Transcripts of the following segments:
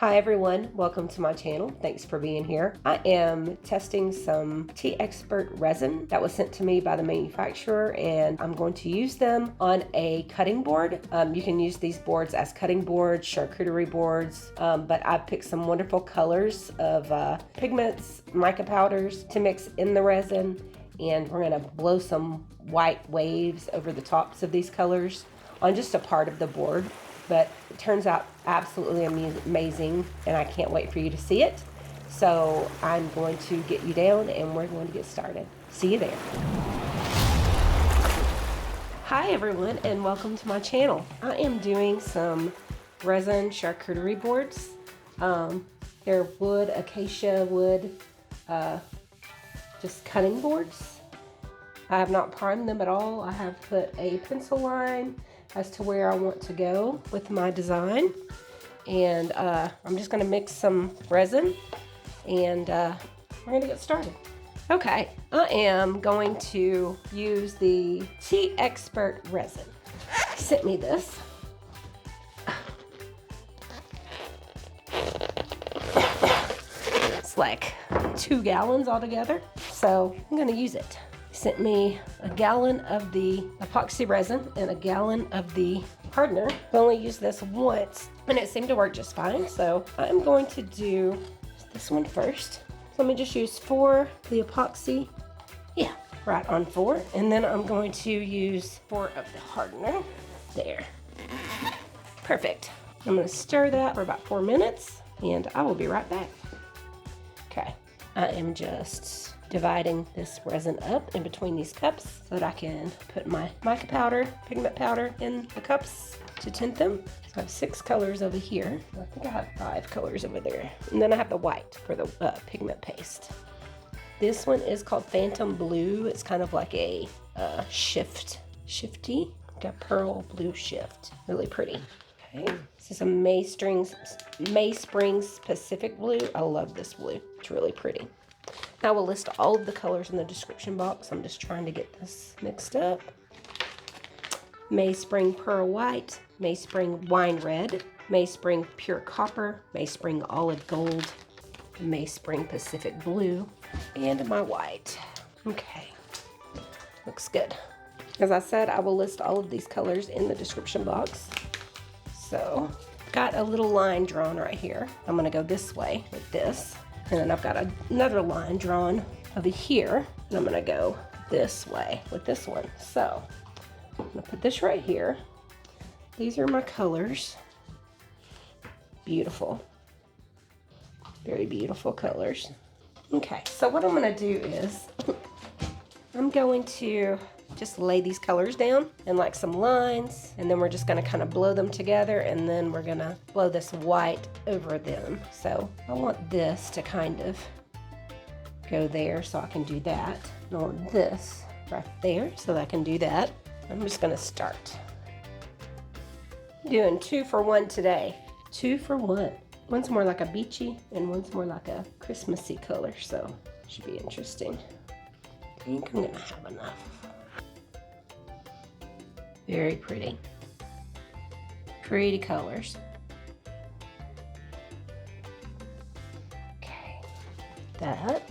Hi everyone, welcome to my channel. Thanks for being here. I am testing some Teexpert resin that was sent to me by the manufacturer, and I'm going to use them on a cutting board. You can use these boards as cutting boards, charcuterie boards, but I've picked some wonderful colors of pigments, mica powders to mix in the resin, and we're going to blow some white waves over the tops of these colors on just a part of the board. But it turns out absolutely amazing, and I can't wait for you to see it. So I'm going to get you down and we're going to get started. See you there. Hi everyone, and welcome to my channel. I am doing some resin charcuterie boards. They're wood, acacia wood, just cutting boards. I have not primed them at all. I have put a pencil line as to where I want to go with my design, and I'm just going to mix some resin and we're going to get started. Okay, I am going to use the Teexpert Resin. They sent me this. It's like 2 gallons altogether, so I'm going to use it. Sent me a gallon of the epoxy resin and a gallon of the hardener. I've only used this once and it seemed to work just fine, so I'm going to do this one first. So let me just use 4 of the epoxy. Yeah, right on 4. And then I'm going to use 4 of the hardener. There. Perfect. I'm going to stir that for about 4 minutes and I will be right back. Okay, I am just dividing this resin up in between these cups so that I can put my mica powder, pigment powder in the cups to tint them. So I have 6 colors over here. I think I have 5 colors over there. And then I have the white for the pigment paste. This one is called Phantom Blue. It's kind of like a shifty, like a pearl blue shift. Really pretty. Okay, this is a May Springs Pacific Blue. I love this blue. It's really pretty. I will list all of the colors in the description box. I'm just trying to get this mixed up. May Spring Pearl White, May Spring Wine Red, May Spring Pure Copper, May Spring Olive Gold, May Spring Pacific Blue, and my white. Okay, looks good. As I said, I will list all of these colors in the description box. So, got a little line drawn right here. I'm gonna go this way with this. And then I've got another line drawn over here, and I'm gonna go this way with this one. So I'm gonna put this right here. These are my colors. Beautiful. Very beautiful colors. Okay, so what I'm gonna do is I'm going to just lay these colors down in like some lines, and then we're just gonna kind of blow them together, and then we're gonna blow this white over them. So I want this to kind of go there so I can do that. And I want this right there so that I can do that. I'm just gonna start. I'm doing 2 for 1 today. 2 for 1. One's more like a beachy and one's more like a Christmassy color, so should be interesting. I think I'm gonna have enough. Very pretty. Pretty colors. Okay, that.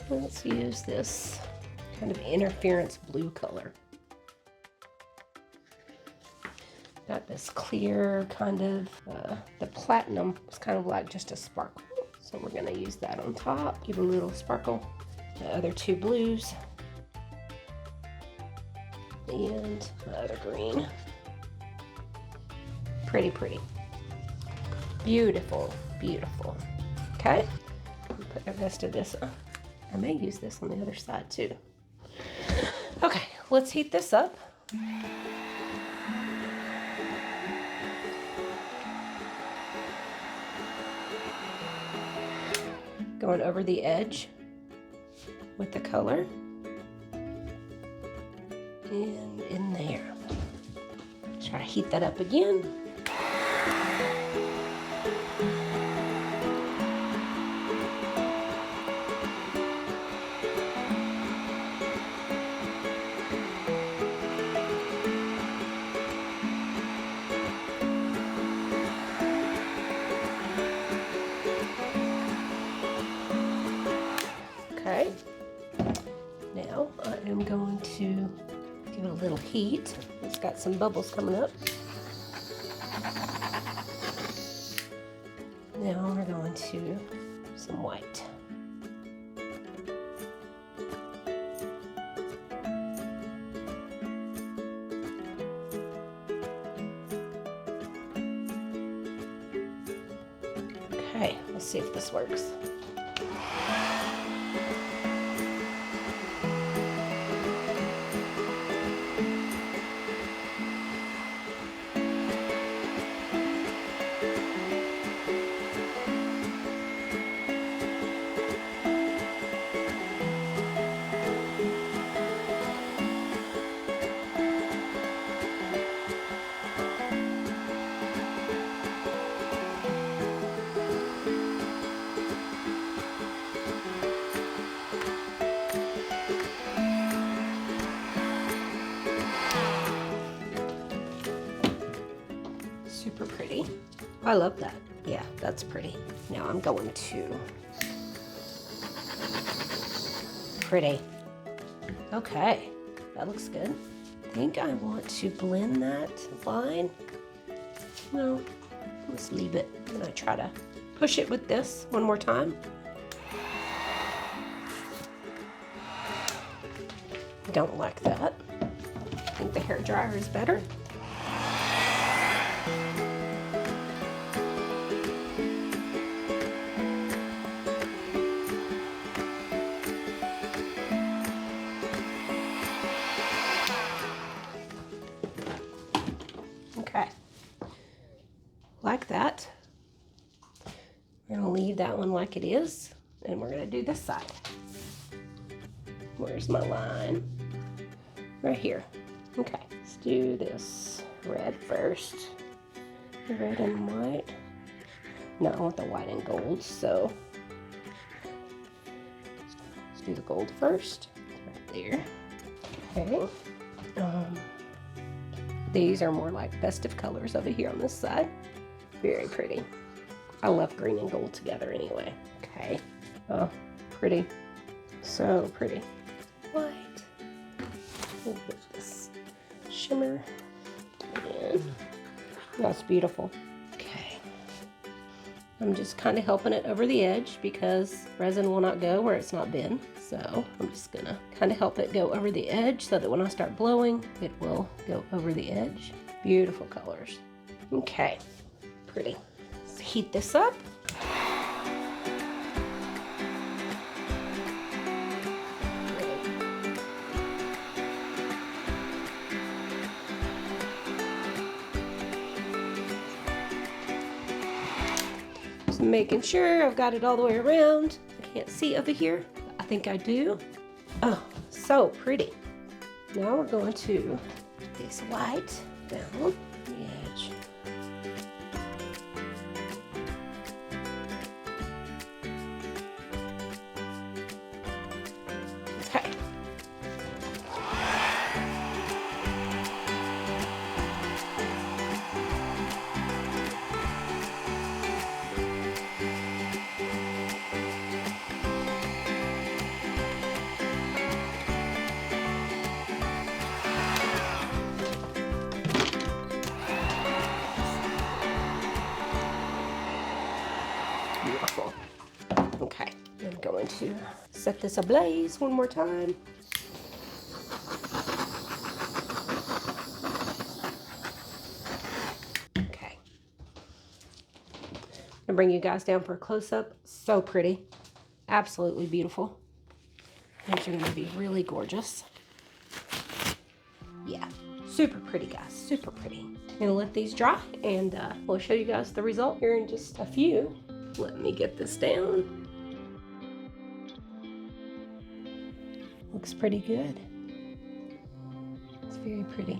Let's use this kind of interference blue color. Got this clear kind of, the platinum is kind of like just a sparkle. So we're gonna use that on top, give a little sparkle. The other 2 blues. And my other green. Pretty, pretty. Beautiful, beautiful. Okay, put the rest of this on. I may use this on the other side too. Okay, let's heat this up. Going over the edge with the color. And in there. Try to heat that up again. I'm going to give it a little heat. It's got some bubbles coming up. Now we're going to some white. Okay, let's see if this works. Super pretty. I love that. Yeah, that's pretty. Now I'm going to... Pretty. Okay, that looks good. I think I want to blend that line. No, let's leave it. And I try to push it with this one more time. Don't like that. I think the hair dryer is better. Okay, like that. We're gonna leave that one like it is, and we're gonna do this side. Where's my line? Right here. Okay, let's do this red first. Red and white. No, I want the white and gold, so let's do the gold first. Right there. Okay. These are more like festive colors over here on this side. Very pretty. I love green and gold together anyway. Okay. Oh, pretty. So pretty. White. We'll put this shimmer in. That's beautiful. Okay. I'm just kind of helping it over the edge because resin will not go where it's not been. So I'm just gonna kind of help it go over the edge so that when I start blowing, it will go over the edge. Beautiful colors. Okay, pretty. Let's heat this up. Just making sure I've got it all the way around. I can't see over here. I think I do. Oh, so pretty. Now we're going to put this white down the edge. Okay. Beautiful. Okay, I'm going to set this ablaze one more time. Okay. I'll bring you guys down for a close-up. So pretty. Absolutely beautiful. These are going to be really gorgeous. Yeah, super pretty, guys. Super pretty. I'm going to let these dry, and we'll show you guys the result here in just a few. Let me get this down. Looks pretty good. It's very pretty.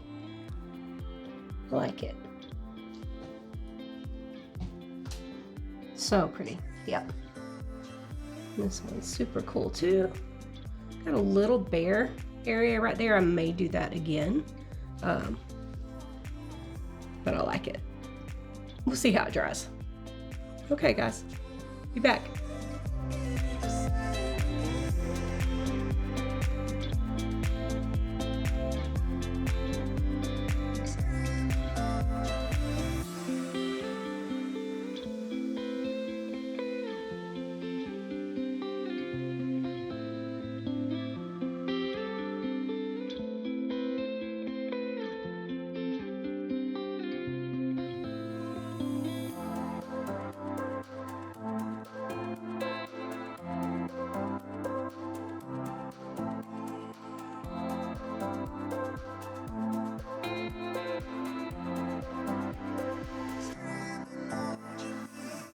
I like it. So pretty. Yep. This one's super cool too. Got a little bare area right there. I may do that again. But I like it. We'll see how it dries. Okay, guys, be back.